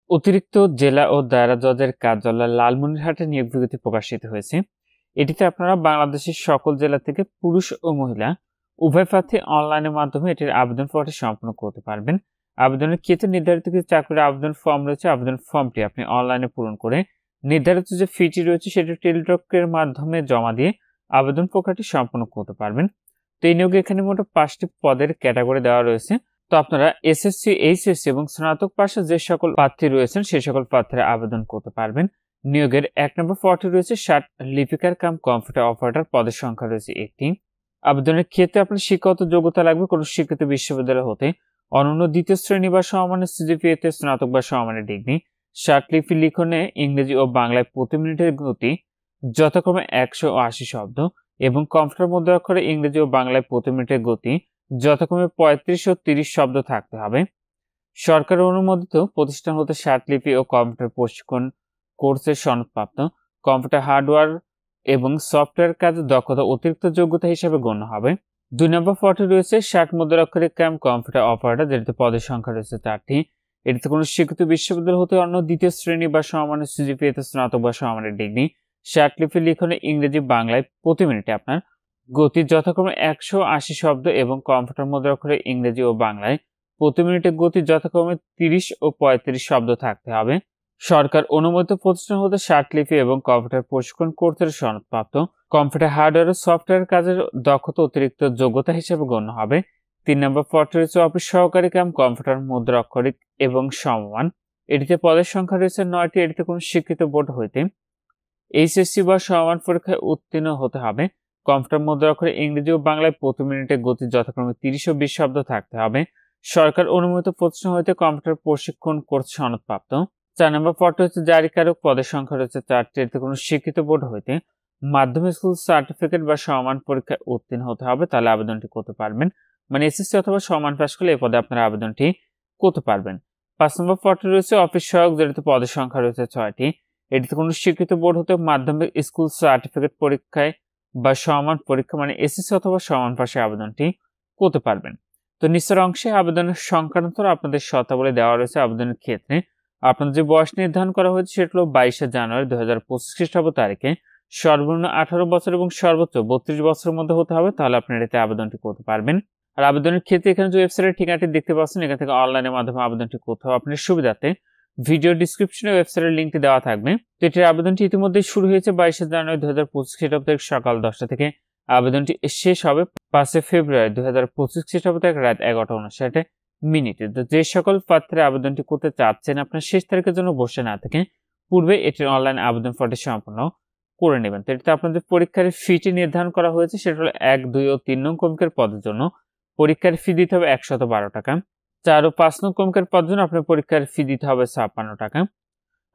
অতিরিক্ত জেলা ও দায়রা জজের কার্যালয় লালমনিরহাটে নিয়োগ বিজ্ঞপ্তি প্রকাশিত হয়েছে। এটিতে আপনারা বাংলাদেশের সকল জেলা থেকে পুরুষ ও মহিলা উভয় প্রার্থী অনলাইনের মাধ্যমে এটির আবেদন ফর্মটি সম্পন্ন করতে পারবেন। আবেদনের ক্ষেত্রে নির্ধারিত কিছু চাকরির আবেদন ফর্ম রয়েছে। আবেদন ফর্মটি আপনি অনলাইনে পূরণ করে নির্ধারিত যে ফিটি রয়েছে সেটি টেলিটকের মাধ্যমে জমা দিয়ে আবেদন প্রক্রিয়াটি সম্পন্ন করতে পারবেন। তো এই নিয়োগে এখানে মোট 5টি পদের ক্যাটাগরি দেওয়া রয়েছে। তো আপনারা এসএসসি, এইচএসসি এবং স্নাতক পাশে যে সকল প্রার্থী রয়েছেন সেই সকল প্রার্থীরা আবেদন করতে পারবেন। নিয়োগের 1 নম্বর পদটি রয়েছে ষাট লিপিকার কাম কম্পিউটার অপারেটর, পদের সংখ্যা রয়েছে 1টি। আবেদনের ক্ষেত্রে আপনার শিক্ষাগত যোগ্যতা লাগবে কোনো স্বীকৃত বিশ্ববিদ্যালয় হতে, অনন্য দ্বিতীয় শ্রেণী বা সমমানের সিজিপিএতে স্নাতক বা সমমানের ডিগ্রি, ষাট লিপি লিখনে ইংরেজি ও বাংলায় প্রতি মিনিটের গতি যথাক্রমে 100 ও 80 শব্দ এবং কম্পিউটার মুদ্রাক্ষরে ইংরেজি ও বাংলায় প্রতি মিনিটের গতি যথাক্রমে 35 ও 30 শব্দ থাকতে হবে। সরকার অনুমোদিত প্রতিষ্ঠান হতে ষাট লিপি ও কম্পিউটার প্রশিক্ষণ কোর্সের সনদপ্রাপ্ত, কম্পিউটার হার্ডওয়্যার এবং সফটওয়্যার কাজে দক্ষতা অতিরিক্ত যোগ্যতা হিসেবে গণ্য হবে। 2 নম্বর পদে রয়েছে ষাট মুদ্রাক্ষরিক কাম কম্পিউটার অপারেটর, যেটিতে পদের সংখ্যা রয়েছে 4টি। এটিতে কোনো স্বীকৃত বিশ্ববিদ্যালয় হতে অন্য দ্বিতীয় শ্রেণী বা সমমানের সিজিপিএতে স্নাতক বা সমমানের ডিগ্রি, ষাট লিপি লিখনে ইংরেজি বাংলায় প্রতি মিনিটে আপনার গতি যথাক্রমে 180 শব্দ এবং কম্পিউটার মুদ্রাক্ষরে ইংরেজি ও বাংলায় প্রতি মিনিটে গতি যথাক্রমে 30 ও 35 শব্দ থাকতে হবে। সরকার অনুমোদিত প্রতিষ্ঠান হতে ষাট লিপি এবং কম্পিউটার প্রশিক্ষণ কোর্সের সনদপ্রাপ্ত, কম্পিউটার হার্ডওয়্যার ও সফটওয়্যার কাজের দক্ষতা অতিরিক্ত যোগ্যতা হিসেবে গণ্য হবে। 3 নম্বর পদটি রয়েছে অফিস সহকারী কাম কম্পিউটার মুদ্রাক্ষরিক এবং সমমান, এটিতে পদের সংখ্যা রয়েছে 9টি। এটিতে কোনো স্বীকৃত বোর্ড হইতে এইচএসসি বা সমমান পরীক্ষায় উত্তীর্ণ হতে হবে। কম্পিউটার মুদ্রাক্ষরে ইংরেজি ও বাংলায় প্রতি মিনিটে গতি যথাক্রমে 30 ও 20 শব্দ থাকতে হবে। সরকার অনুমোদিত প্রতিষ্ঠান হইতে কম্পিউটার প্রশিক্ষণ কোর্স সনদপ্রাপ্ত। 4 নম্বর পদটি হচ্ছে জারিকারক, পদের সংখ্যা রয়েছে 4টি। এতে কোনো শিক্ষিত বোর্ড হইতে মাধ্যমিক স্কুল সার্টিফিকেট বা সমান পরীক্ষায় উত্তীর্ণ হতে হবে, তাহলে আবেদনটি করতে পারবেন। মানে এসএসসি অথবা সমান পাস করলে এই পদে আপনারা আবেদনটি করতে পারবেন। 5 নম্বর পদটি রয়েছে অফিস সহায়ক, যেটিতে পদের সংখ্যা রয়েছে 6টি। এটিতে কোনো স্বীকৃত বোর্ড হতে মাধ্যমিক স্কুল সার্টিফিকেট পরীক্ষায় বা সমান পরীক্ষা মানে এসএসসি অথবা সমান পাশে আবেদনটি করতে পারবেন। তো নিচের অংশে আবেদনের সংক্রান্ত আপনাদের শর্তাবলী দেওয়া রয়েছে। আবেদনের ক্ষেত্রে আপনার যে বয়স নির্ধারণ করা হয়েছে সেটা হলো 22শে জানুয়ারি 2025 খ্রিস্টাব্দ তারিখে সর্বনিম্ন 18 বছর এবং সর্বোচ্চ 32 বছরের মধ্যে হতে হবে, তাহলে আপনারা এতে আবেদনটি করতে পারবেন। আর আবেদনের ক্ষেত্রে এখানে যে ওয়েবসাইটের ঠিকানাটি দেখতে পাচ্ছেন এখান থেকে অনলাইনের মাধ্যমে আবেদনটি করতে হবে আপনার সুবিধাতে। ভিডিও ডিসক্রিপশনে ওয়েবসাইটের লিঙ্কটি দেওয়া থাকবে। তো এটির আবেদনটি ইতিমধ্যে শুরু হয়েছে 22শে জানুয়ারি 2025 খ্রিস্টাব্দ তারিখ সকাল 10টা থেকে। আবেদনটি শেষ হবে 5শে ফেব্রুয়ারি 2025 খ্রিস্টাব্দ তারিখ রাত 11:59 মিনিটে। তো যে সকল প্রার্থীরা আবেদনটি করতে চাচ্ছেন আপনার শেষ তারিখের জন্য বসে না থেকে পূর্বে এটির অনলাইন আবেদন ফর্মটি সম্পন্ন করে নেবেন। তো এটিতে আপনাদের পরীক্ষার ফিটি নির্ধারণ করা হয়েছে সেটা হলো 1, 2 ও 3 নং ক্রমিকের পদের জন্য পরীক্ষার ফি দিতে হবে 112 টাকা। 4 ও 5 নং ক্রমিকের পদের জন্য আপনার পরীক্ষার ফি দিতে হবে 56 টাকা।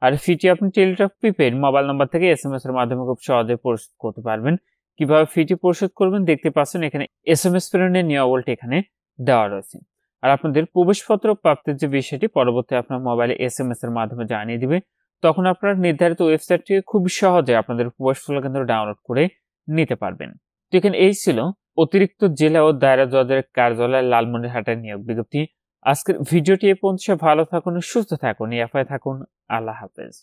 আর ফিটি আপনি টেলিটক প্রিপেড মোবাইল নাম্বার থেকে এসএমএস এর মাধ্যমে খুব সহজে পরিশোধ করতে পারবেন। কিভাবে ফিটি পরিশোধ করবেন দেখতে পাচ্ছেন এখানে এসএমএস প্রেরণের নিয়মাবলীটি এখানে দেওয়া রয়েছে। আর আপনাদের প্রবেশপত্র প্রাপ্তির যে বিষয়টি পরবর্তী আপনার মোবাইলে এসএমএস এর মাধ্যমে জানিয়ে দিবে। তখন আপনারা নির্ধারিত ওয়েবসাইট থেকে খুব সহজে আপনাদের প্রবেশপত্র কেন্দ্র ডাউনলোড করে নিতে পারবেন। তো এখানে এই ছিল অতিরিক্ত জেলা ও দায়রা জজের কার্যালয় লালমনিরহাটের নিয়োগ বিজ্ঞপ্তি। আজকের ভিডিওটি এই পর্যন্ত। ভালো থাকুন, সুস্থ থাকুন, ইয়াফায় থাকুন। আল্লাহ হাফেজ।